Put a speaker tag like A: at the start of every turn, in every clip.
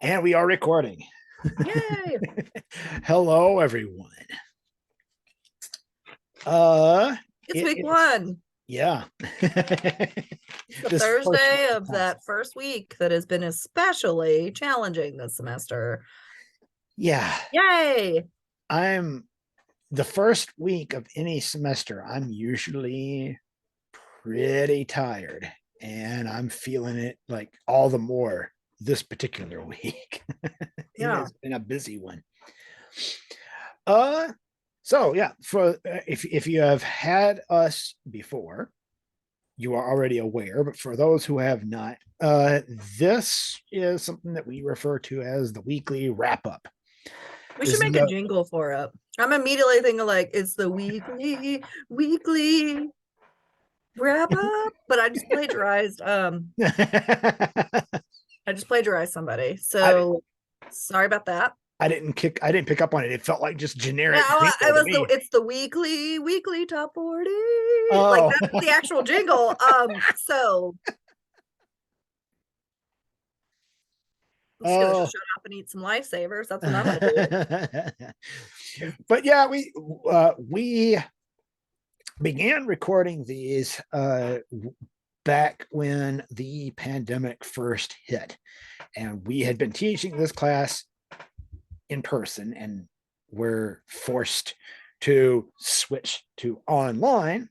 A: And we are recording.
B: Yay!
A: Hello, everyone.
B: It's week one.
A: Yeah.
B: It's the Thursday of that first week that has been especially challenging this semester.
A: Yeah.
B: Yay!
A: I'm the first week of any semester, I'm usually pretty tired, and I'm feeling it like all the more this particular week. It has been a busy one. So yeah, for if you have had us before, you are already aware, but for those who have not, this is something that we refer to as the weekly wrap up.
B: We should make a jingle for it. I'm immediately thinking like it's the weekly wrap up, but I just plagiarized somebody. So sorry about that.
A: I didn't pick up on it. It felt like just generic.
B: It's the weekly top 40.
A: Oh.
B: Like that's the actual jingle. So I'm just gonna shut up and eat some lifesavers. That's what I'm gonna
A: do. But yeah, we began recording these back when the pandemic first hit, and we had been teaching this class in person, and we're forced to switch to online.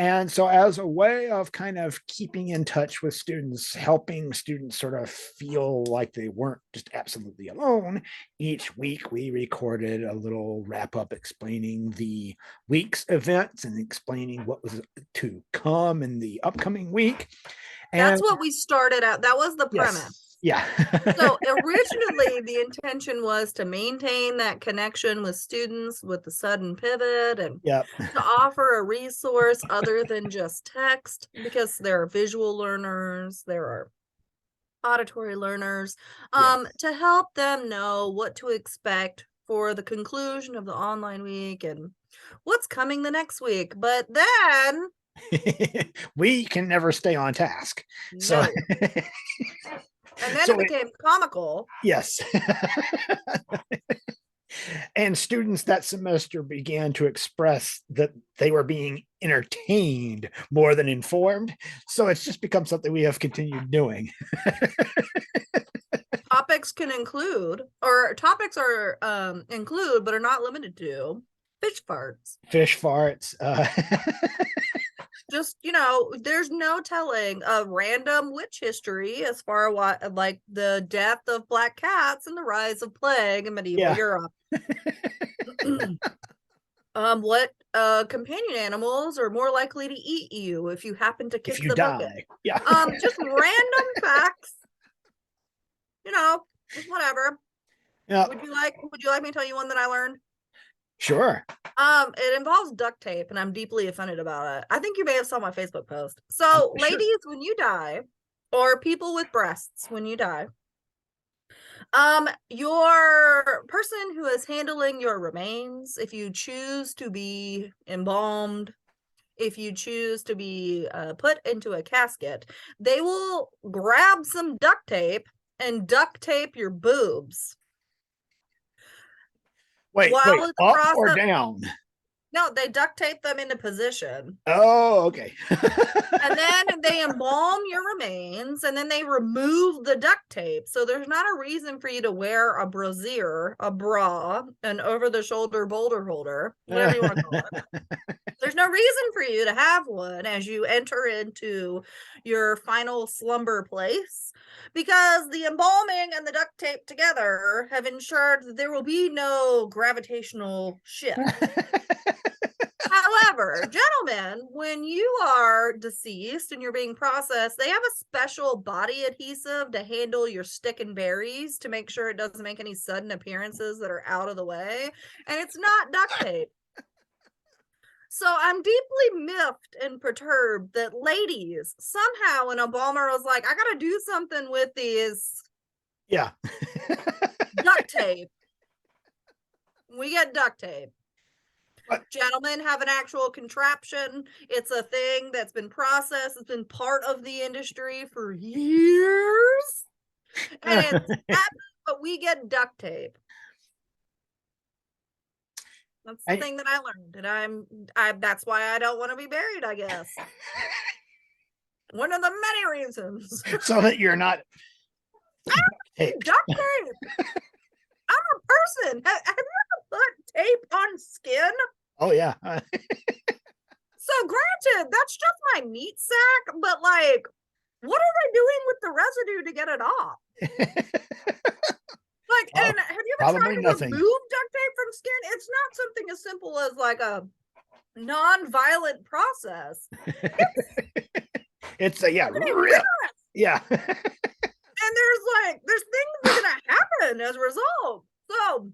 A: And so, as a way of kind of keeping in touch with students, helping students sort of feel like they weren't just absolutely alone, each week we recorded a little wrap up explaining the week's events and explaining what was to come in the upcoming week.
B: And that's what we started out. That was the premise.
A: Yes. Yeah.
B: So originally the intention was to maintain that connection with students with the sudden pivot and to offer a resource other than just text, because there are visual learners, there are auditory learners, to help them know what to expect for the conclusion of the online week and what's coming the next week. But then
A: we can never stay on task.
B: No.
A: So
B: and then it became comical.
A: Yes. And students that semester began to express that they were being entertained more than informed. So it's just become something we have continued doing.
B: Topics can include, or topics are include, but are not limited to fish farts.
A: Fish farts.
B: Just, there's no telling a random witch history as far as like the death of black cats and the rise of plague in medieval Europe. What companion animals are more likely to eat you if you happen to kick the bucket?
A: Yeah.
B: Just random facts. Just whatever.
A: Yeah.
B: Would you like me to tell you one that I learned?
A: Sure.
B: It involves duct tape, and I'm deeply offended about it. I think you may have saw my Facebook post. So, ladies, when you die, or people with breasts, when you die, your person who is handling your remains, if you choose to be embalmed, if you choose to be put into a casket, they will grab some duct tape and duct tape your boobs.
A: Wait, up or down?
B: No, they duct tape them into position.
A: Oh, okay.
B: And then they embalm your remains, and then they remove the duct tape. So there's not a reason for you to wear a brassiere, a bra, an over-the-shoulder boulder holder, whatever you want to call it. There's no reason for you to have one as you enter into your final slumber place, because the embalming and the duct tape together have ensured that there will be no gravitational shift. However, gentlemen, when you are deceased and you're being processed, they have a special body adhesive to handle your stick and berries to make sure it doesn't make any sudden appearances that are out of the way. And it's not duct tape. So I'm deeply miffed and perturbed that ladies, somehow an embalmer was like, I got to do something with these.
A: Yeah.
B: Duct tape. We get duct tape. Gentlemen have an actual contraption. It's a thing that's been processed. It's been part of the industry for years. And it's happy, but we get duct tape. That's the thing that I learned, and that's why I don't want to be buried, I guess. One of the many reasons.
A: So that you're not taped.
B: Duct tape. I'm a person. Have you ever put tape on skin?
A: Oh yeah.
B: So granted, that's just my meat sack, but like, what are they doing with the residue to get it off? Like,
A: Oh,
B: and have you ever tried
A: probably
B: to
A: nothing.
B: remove duct tape from skin? It's not something as simple as like a non-violent process.
A: It's a yeah,
B: Pretty
A: rip.
B: rigorous.
A: Yeah.
B: And there's things that are gonna happen as a result. So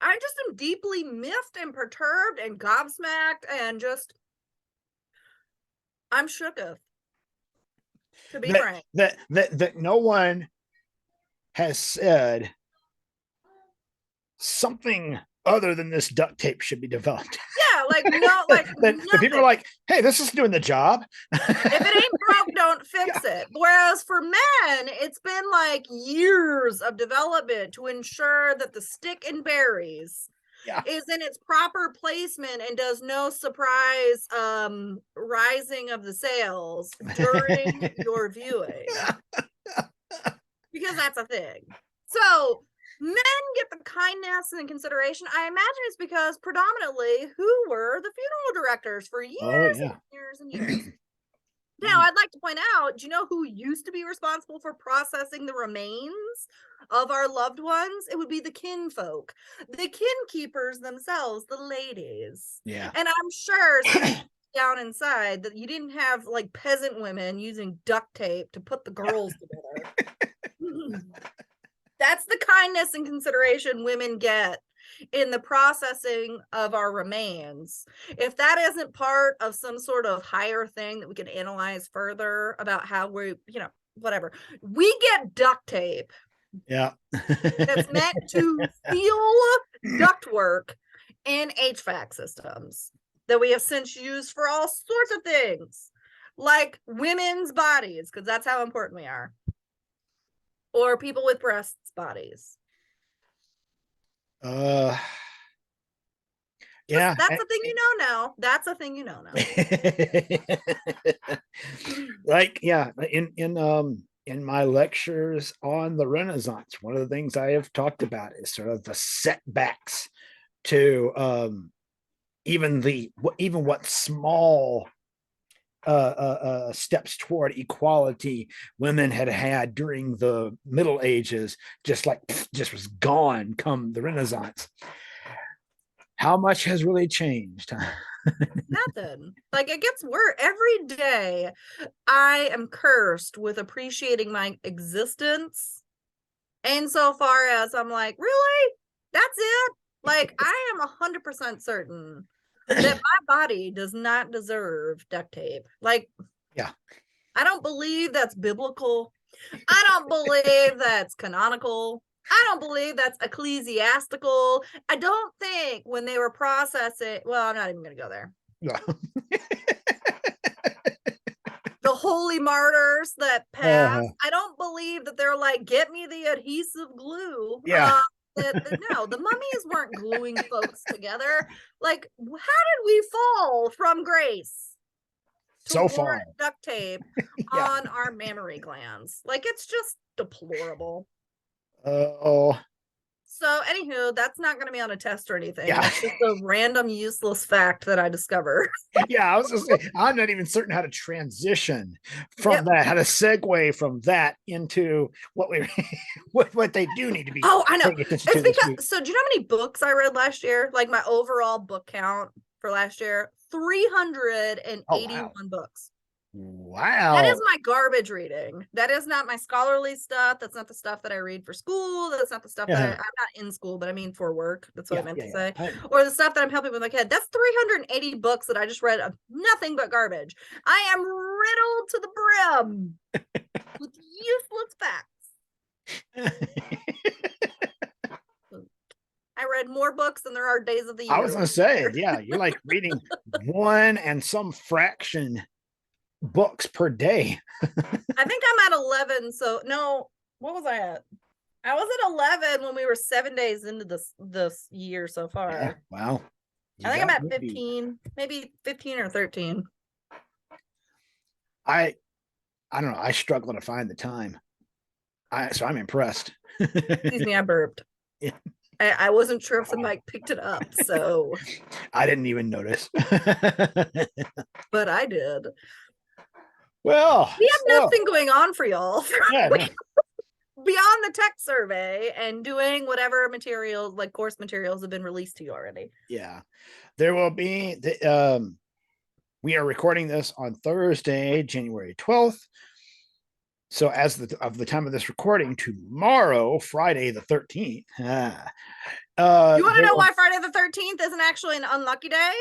B: I just am deeply miffed and perturbed and gobsmacked and just I'm shooketh, to be frank.
A: That no one has said something other than this duct tape should be developed.
B: Yeah, like no, like
A: the people are like, hey, this is doing the job.
B: If it ain't broke, don't fix it. Whereas for men, it's been like years of development to ensure that the stick and berries is in its proper placement and does no surprise rising of the sails during your viewing. Because that's a thing. So men get the kindness and consideration. I imagine it's because predominantly who were the funeral directors for years and years and years. Now, I'd like to point out, do you know who used to be responsible for processing the remains of our loved ones? It would be the kinfolk, the kinkeepers themselves, the ladies.
A: Yeah.
B: And I'm sure down inside that you didn't have like peasant women using duct tape to put the girls together. That's the kindness and consideration women get in the processing of our remains. If that isn't part of some sort of higher thing that we can analyze further about how we, whatever, we get duct tape.
A: Yeah.
B: That's meant to seal ductwork in HVAC systems that we have since used for all sorts of things, like women's bodies, because that's how important we are. Or people with breasts bodies.
A: Yeah.
B: That's a thing you know now. That's a thing you know now.
A: Like, yeah, in my lectures on the Renaissance, one of the things I have talked about is sort of the setbacks to even what small steps toward equality women had during the Middle Ages, just was gone come the Renaissance. How much has really changed?
B: Nothing. Like, it gets worse every day. I am cursed with appreciating my existence, and so far as I'm like, really, that's it. Like, I am 100% certain that my body does not deserve duct tape. Like,
A: yeah,
B: I don't believe that's biblical. I don't believe that's canonical. I don't believe that's ecclesiastical. I don't think when they were processing, well, I'm not even going to go there.
A: Yeah.
B: The holy martyrs that passed, I don't believe that they're like, get me the adhesive glue.
A: Yeah.
B: No, the mummies weren't gluing folks together. Like, how did we fall from grace?
A: So far.
B: Duct tape on our mammary glands. Like, it's just deplorable. So, anywho, that's not going to be on a test or anything.
A: Yeah.
B: It's just a random useless fact that I discovered.
A: Yeah, I was just saying, I'm not even certain how to transition from that, how to segue from that into what what they do need to be.
B: Oh, I know. It's because, so do you know how many books I read last year? Like, my overall book count for last year, 381 books.
A: Wow.
B: That is my garbage reading. That is not my scholarly stuff. That's not the stuff that I read for school. That's not the stuff that I'm not in school, but I mean for work. That's what I meant to say. Or the stuff that I'm helping with my kid. That's 380 books that I just read of nothing but garbage. I am riddled to the brim with useless facts. I read more books than there are days of the year.
A: I was going to say, yeah, you're like reading one and some fraction books per day.
B: I think I'm at 11. So no, What was I at? I was at 11 when we were 7 days into this year so far.
A: Yeah, wow.
B: I think I'm at 15, maybe 15 or 13.
A: I don't know. I struggle to find the time. So I'm impressed.
B: Excuse me, I burped.
A: Yeah.
B: I wasn't sure if the mic picked it up, so
A: I didn't even notice.
B: but I did.
A: Well,
B: We have nothing going on for y'all.
A: yeah, no.
B: Beyond the tech survey and doing whatever materials, like course materials, have been released to you already.
A: Yeah, there will be. We are recording this on Thursday, January 12th. So, as of the time of this recording, tomorrow, Friday the 13th. You
B: want to know why Friday the 13th isn't actually an unlucky day?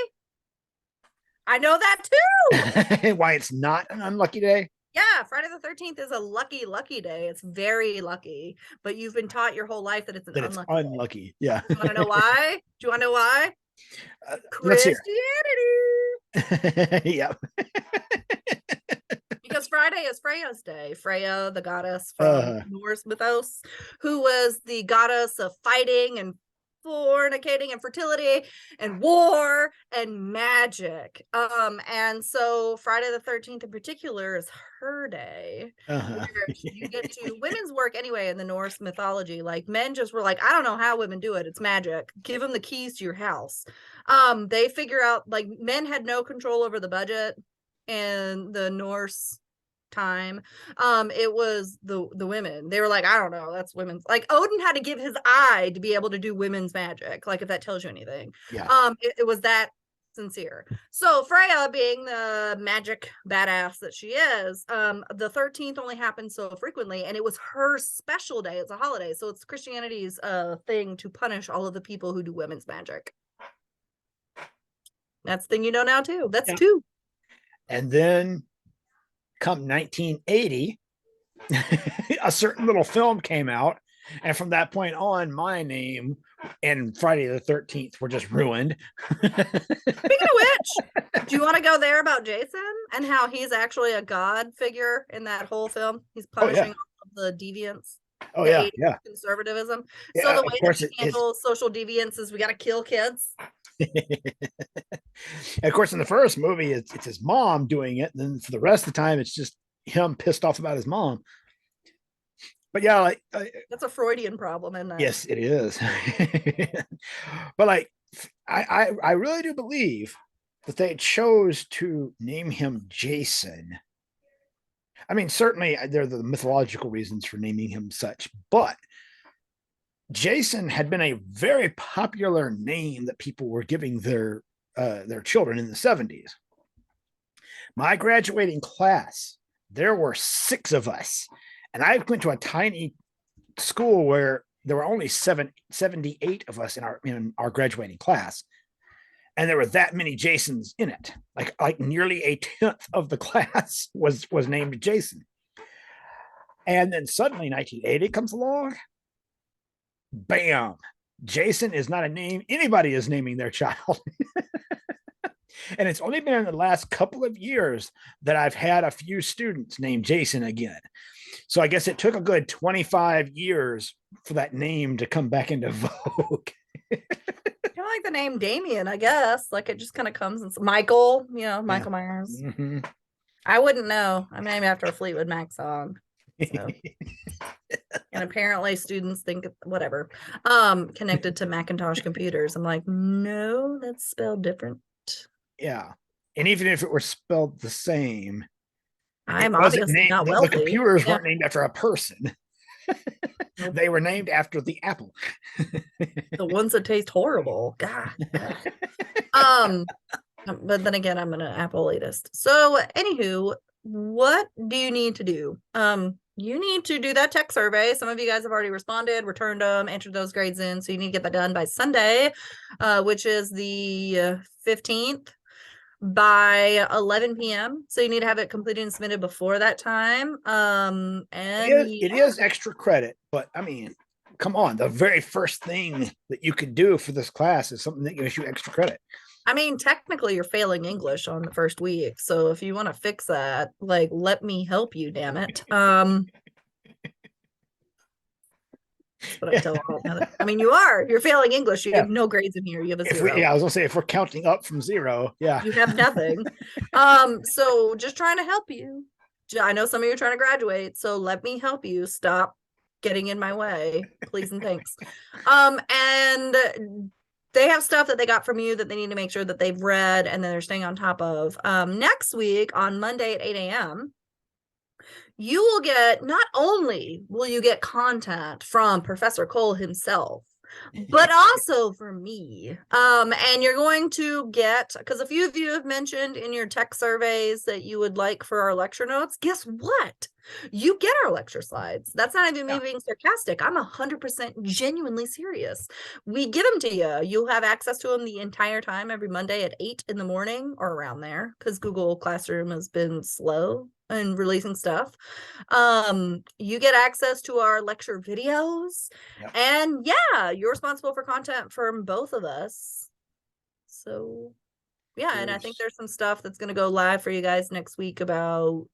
B: I know that
A: too. Why it's not an unlucky day?
B: Yeah, Friday the 13th is a lucky day. It's very lucky, but you've been taught your whole life that it's
A: unlucky. Day. Yeah.
B: You want to know why? Do you want to know why?
A: Christianity.
B: Yeah. Because Friday is Freya's day. Freya, the goddess from Norse mythos, who was the goddess of fighting and fornicating and fertility and war and magic. And so Friday the 13th in particular is her day. You get to women's work anyway in the Norse mythology. Like men just were like, I don't know how women do it. It's magic. Give them the keys to your house. They figure out, like, men had no control over the budget in the Norse time. It was the women. They were like, I don't know, that's women's. Like Odin had to give his eye to be able to do women's magic, like if that tells you anything.
A: Yeah.
B: It was that sincere. So Freya, being the magic badass that she is, the 13th only happens so frequently, and it was her special day. It's a holiday, so it's Christianity's thing to punish all of the people who do women's magic. That's the thing you know now too. That's two.
A: And then come 1980, a certain little film came out, and from that point on, my name and Friday the 13th were just ruined.
B: Speaking of which, do you want to go there about Jason and how he's actually a god figure in that whole film? He's punishing all of the deviants.
A: Oh yeah,
B: conservatism. Yeah, so the way that we handle social deviance is we got to kill kids.
A: Of course, in the first movie, it's his mom doing it, and then for the rest of the time, it's just him pissed off about his mom. But yeah, like
B: that's a Freudian problem, isn't it?
A: Yes, it is. But like, I really do believe that they chose to name him Jason. I mean, certainly there are the mythological reasons for naming him such, but Jason had been a very popular name that people were giving their children in the 70s. My graduating class, there were 6 of us, and I went to a tiny school where there were only 78 of us in our graduating class, and there were that many Jasons in it. Like nearly a 10th of the class was named Jason. And then suddenly 1980 comes along. Bam! Jason is not a name anybody is naming their child. And it's only been in the last couple of years that I've had a few students named Jason again. So I guess it took a good 25 years for that name to come back into vogue.
B: Kind of like the name Damien, I guess. Like it just kind of comes in. Michael, Michael Myers. Mm-hmm. I wouldn't know. I'm named after a Fleetwood Mac song. So. And apparently students think whatever. Connected to Macintosh computers. I'm like, no, that's spelled different.
A: Yeah. And even if it were spelled the same,
B: I'm obviously not wealthy.
A: The computers weren't named after a person. They were named after the apple.
B: The ones that taste horrible. God. But then again, I'm an Apple elitist. So anywho, what do you need to do? You need to do that tech survey. Some of you guys have already responded, returned them, entered those grades in. So you need to get that done by Sunday, which is the 15th by 11 p.m. So you need to have it completed and submitted before that time. And
A: it is extra credit, but I mean, come on. The very first thing that you could do for this class is something that gives you extra credit.
B: I mean, technically you're failing English on the first week. So if you want to fix that, like, let me help you, damn it. That's what I tell all my I mean, you're failing English. You
A: Yeah.
B: have no grades in here. You have a
A: If we,
B: zero.
A: yeah, I was gonna say if we're counting up from zero, yeah.
B: You have nothing. So just trying to help you. I know some of you are trying to graduate, so let me help you. Stop getting in my way, please and thanks. And they have stuff that they got from you that they need to make sure that they've read and then they're staying on top of. Next week on Monday at 8 a.m., you will get, not only will you get content from Professor Cole himself, but also for me. And you're going to get, because a few of you have mentioned in your tech surveys that you would like for our lecture notes. Guess what? You get our lecture slides. That's not even me being sarcastic. I'm 100% genuinely serious. We get them to you. You'll have access to them the entire time every Monday at 8 in the morning or around there, because Google Classroom has been slow in releasing stuff. You get access to our lecture videos.
A: Yep.
B: And yeah, you're responsible for content from both of us. So yeah, and I think there's some stuff that's going to go live for you guys next week about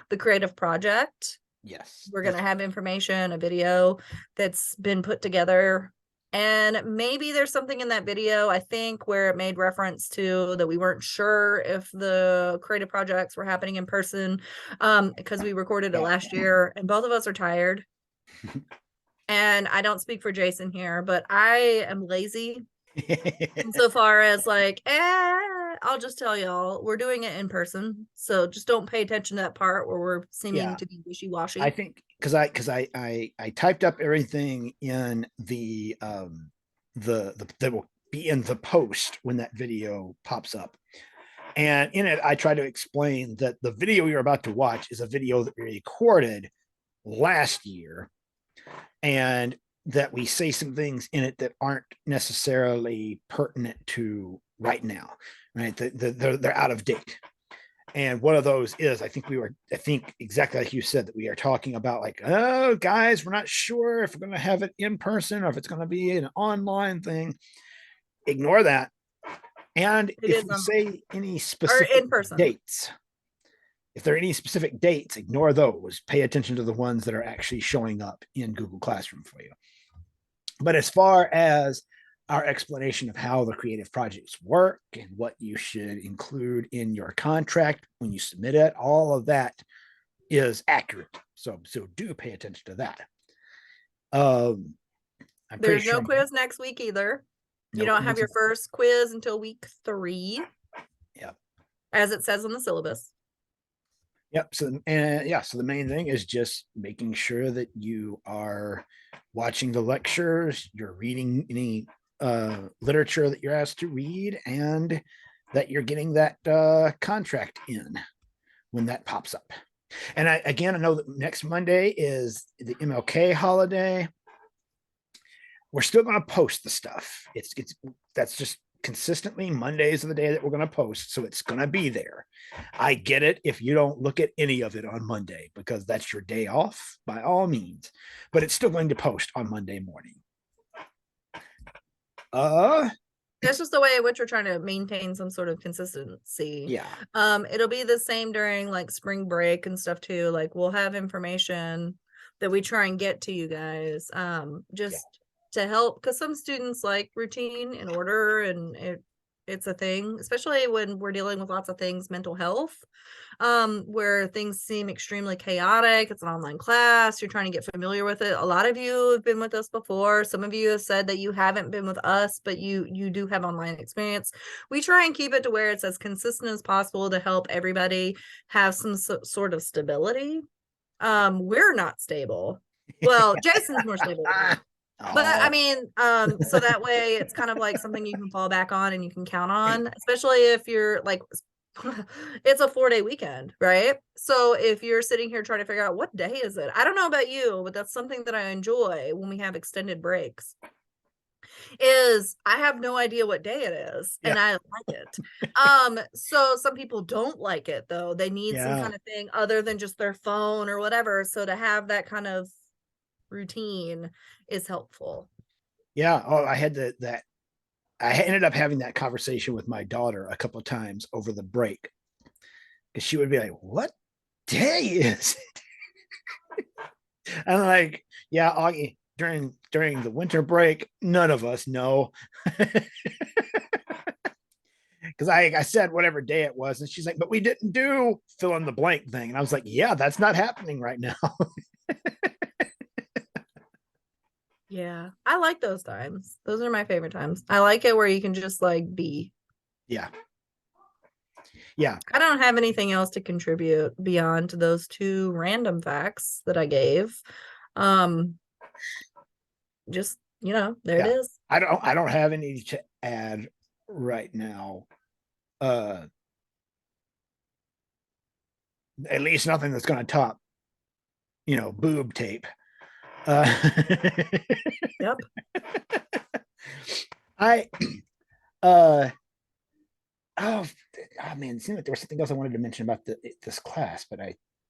B: the creative project.
A: Yes.
B: We're going to have information, a video that's been put together. And maybe there's something in that video, I think, where it made reference to that we weren't sure if the creative projects were happening in person, because we recorded it last year and both of us are tired. And I don't speak for Jason here, but I am lazy insofar as like, I'll just tell y'all, we're doing it in person. So just don't pay attention to that part where we're seeming to be wishy-washy.
A: I think because I typed up everything in the that will be in the post when that video pops up. And in it, I try to explain that the video you're about to watch is a video that we recorded last year, and that we say some things in it that aren't necessarily pertinent to right now, right? They're out of date. And one of those is, I think exactly like you said, that we are talking about like, oh, guys, we're not sure if we're going to have it in person or if it's going to be an online thing. Ignore that. And if we say any specific dates, if there are any specific dates, ignore those. Pay attention to the ones that are actually showing up in Google Classroom for you. But as far as our explanation of how the creative projects work and what you should include in your contract when you submit it, all of that is accurate. So do pay attention to that.
B: There's no quiz next week either. You don't have your first quiz until week 3.
A: Yeah.
B: As it says on the syllabus.
A: Yep. So the main thing is just making sure that you are watching the lectures, you're reading any literature that you're asked to read, and that you're getting that contract in when that pops up. And I know that next Monday is the MLK holiday. We're still going to post the stuff. That's just consistently Mondays are the day that we're going to post, so it's going to be there. I get it if you don't look at any of it on Monday because that's your day off, by all means, but it's still going to post on Monday morning.
B: That's just the way in which we're trying to maintain some sort of consistency.
A: Yeah.
B: It'll be the same during like spring break and stuff too. Like we'll have information that we try and get to you guys, to help, because some students like routine and order, and it's a thing, especially when we're dealing with lots of things, mental health, where things seem extremely chaotic. It's an online class, you're trying to get familiar with it. A lot of you have been with us before. Some of you have said that you haven't been with us, but you do have online experience. We try and keep it to where it's as consistent as possible to help everybody have some sort of stability. We're not stable. Well, Jason's more stable. But I mean, so that way it's kind of like something you can fall back on and you can count on, especially if you're like, it's a 4-day weekend, right? So if you're sitting here trying to figure out what day is it, I don't know about you, but that's something that I enjoy when we have extended breaks, is I have no idea what day it is, and I like it. So some people don't like it though. They need some kind of thing other than just their phone or whatever. So to have that kind of routine is helpful.
A: Yeah. Oh, I ended up having that conversation with my daughter a couple of times over the break, because she would be like, "What day is it?" I'm like, "Yeah, Augie, during the winter break? None of us know. Because I said whatever day it was, and she's like, but we didn't do fill in the blank thing. And I was like, yeah, that's not happening right now.
B: Yeah, I like those times. Those are my favorite times. I like it where you can just like be.
A: Yeah. Yeah.
B: I don't have anything else to contribute beyond those two random facts that I gave. Um, just, there it
A: Yeah.
B: is.
A: I don't have any to add right now. Uh at least nothing that's gonna top, boob tape. Uh
B: Yep.
A: I uh oh, man, it seemed like there was something else I wanted to mention about this class, but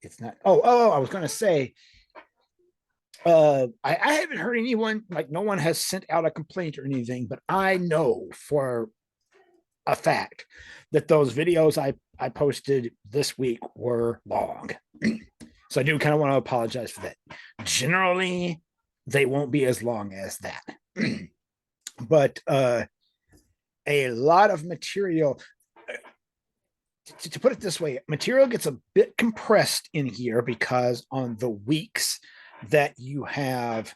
A: it's not. I was gonna say, I haven't heard anyone, like, no one has sent out a complaint or anything, but I know for a fact that those videos I posted this week were long. So I do kind of want to apologize for that. Generally, they won't be as long as that. But a lot of material, to put it this way, material gets a bit compressed in here because on the weeks that you have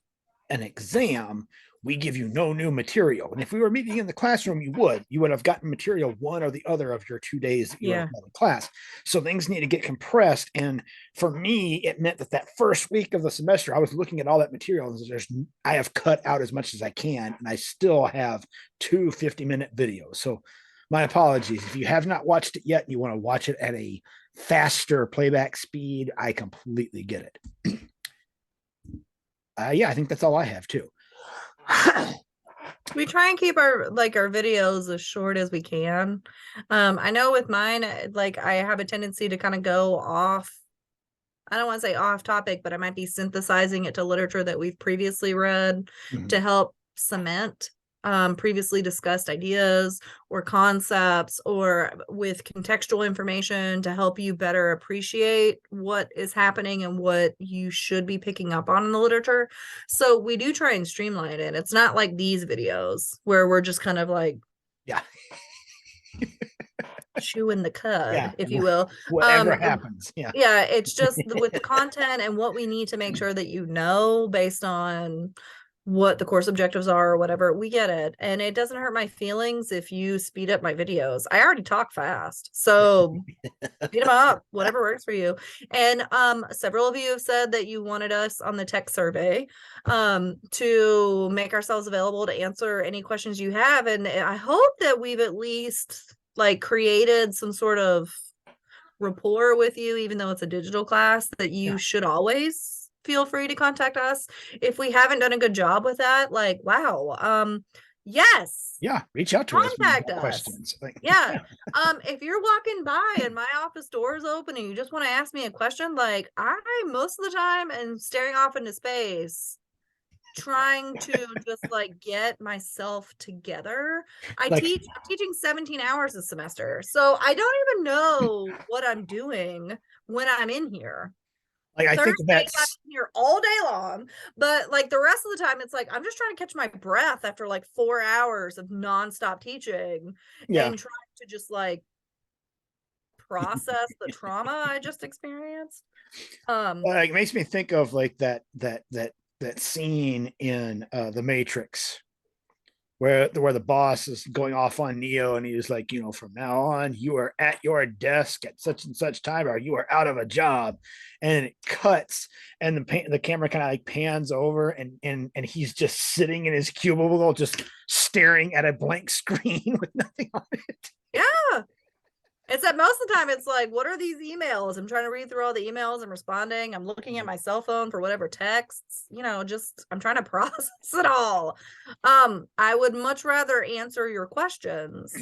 A: an exam, we give you no new material. And if we were meeting in the classroom, you would have gotten material one or the other of your 2 days that you were
B: Yeah.
A: in class. So things need to get compressed. And for me, it meant that first week of the semester, I was looking at all that material and I have cut out as much as I can, and I still have 2 50-minute videos. So my apologies. If you have not watched it yet and you want to watch it at a faster playback speed, I completely get it. Yeah, I think that's all I have too.
B: We try and keep our videos as short as we can. I know with mine, like I have a tendency to kind of go off. I don't want to say off topic, but I might be synthesizing it to literature that we've previously read to help cement previously discussed ideas or concepts, or with contextual information to help you better appreciate what is happening and what you should be picking up on in the literature. So we do try and streamline it. It's not like these videos where we're just kind of like,
A: yeah,
B: chewing the cud,
A: yeah,
B: if you will.
A: whatever happens. Yeah.
B: Yeah, it's just with the content and what we need to make sure that based on what the course objectives are or whatever. We get it. And it doesn't hurt my feelings if you speed up my videos. I already talk fast. So speed them up, whatever works for you. And several of you have said that you wanted us on the tech survey to make ourselves available to answer any questions you have. And I hope that we've at least created some sort of rapport with you, even though it's a digital class, that you should always feel free to contact us. If we haven't done a good job with that, wow, yes,
A: yeah, reach out to
B: contact
A: us.
B: us.
A: Questions.
B: Yeah. If you're walking by and my office door is open and you just want to ask me a question, I most of the time am staring off into space, trying to just get myself together. I'm teaching 17 hours a semester, so I don't even know what I'm doing when I'm in here.
A: I think that's
B: I'm here all day long, but the rest of the time it's I'm just trying to catch my breath after 4 hours of nonstop teaching and trying to just process the trauma I just experienced.
A: It makes me think of that scene in The Matrix where the boss is going off on Neo, and he's like, from now on, you are at your desk at such and such time, or you are out of a job. And it cuts, and the camera kind of pans over, and he's just sitting in his cubicle, just staring at a blank screen with nothing on it.
B: Yeah. It's that most of the time it's what are these emails? I'm trying to read through all the emails and responding. I'm looking at my cell phone for whatever texts, just I'm trying to process it all. I would much rather answer your questions.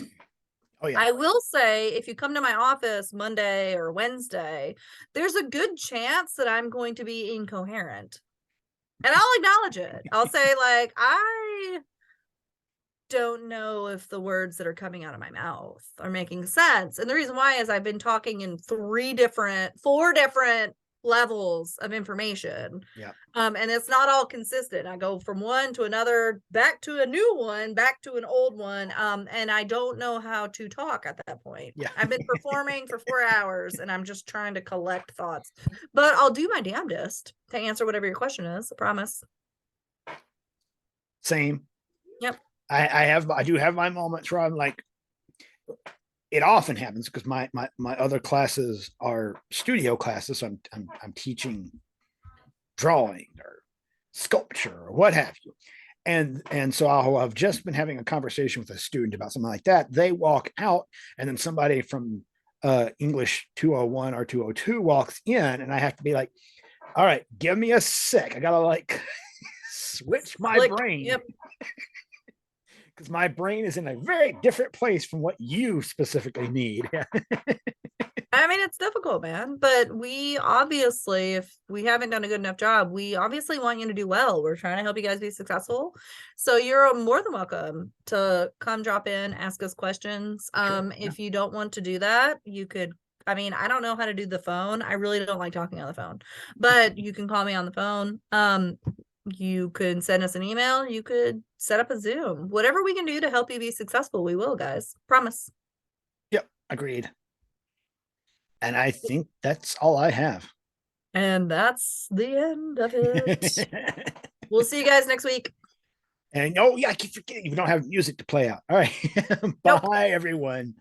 A: Oh, yeah.
B: I will say, if you come to my office Monday or Wednesday, there's a good chance that I'm going to be incoherent. And I'll acknowledge it. I'll say, I don't know if the words that are coming out of my mouth are making sense. And the reason why is I've been talking in 4 different levels of information.
A: Yeah.
B: And it's not all consistent. I go from one to another, back to a new one, back to an old one. And I don't know how to talk at that point.
A: Yeah.
B: I've been performing for 4 hours and I'm just trying to collect thoughts. But I'll do my damnedest to answer whatever your question is. I promise.
A: Same.
B: Yep.
A: I do have my moments where I'm like, it often happens because my other classes are studio classes. So I'm teaching drawing or sculpture or what have you. And so I'll have just been having a conversation with a student about something like that. They walk out, and then somebody from English 201 or 202 walks in, and I have to be like, all right, give me a sec. I gotta like switch my brain.
B: Yep.
A: Because my brain is in a very different place from what you specifically need.
B: I mean, it's difficult, man, but we obviously, if we haven't done a good enough job, we obviously want you to do well. We're trying to help you guys be successful. So you're more than welcome to come drop in, ask us questions.
A: Sure,
B: If you don't want to do that, you could, I mean, I don't know how to do the phone. I really don't like talking on the phone, but you can call me on the phone. You could send us an email. You could set up a Zoom. Whatever we can do to help you be successful, we will, guys. Promise.
A: Yep, agreed. And I think that's all I have.
B: And that's the end of it. We'll see you guys next week.
A: And oh yeah, I keep forgetting we don't have music to play out. All right. Bye, everyone.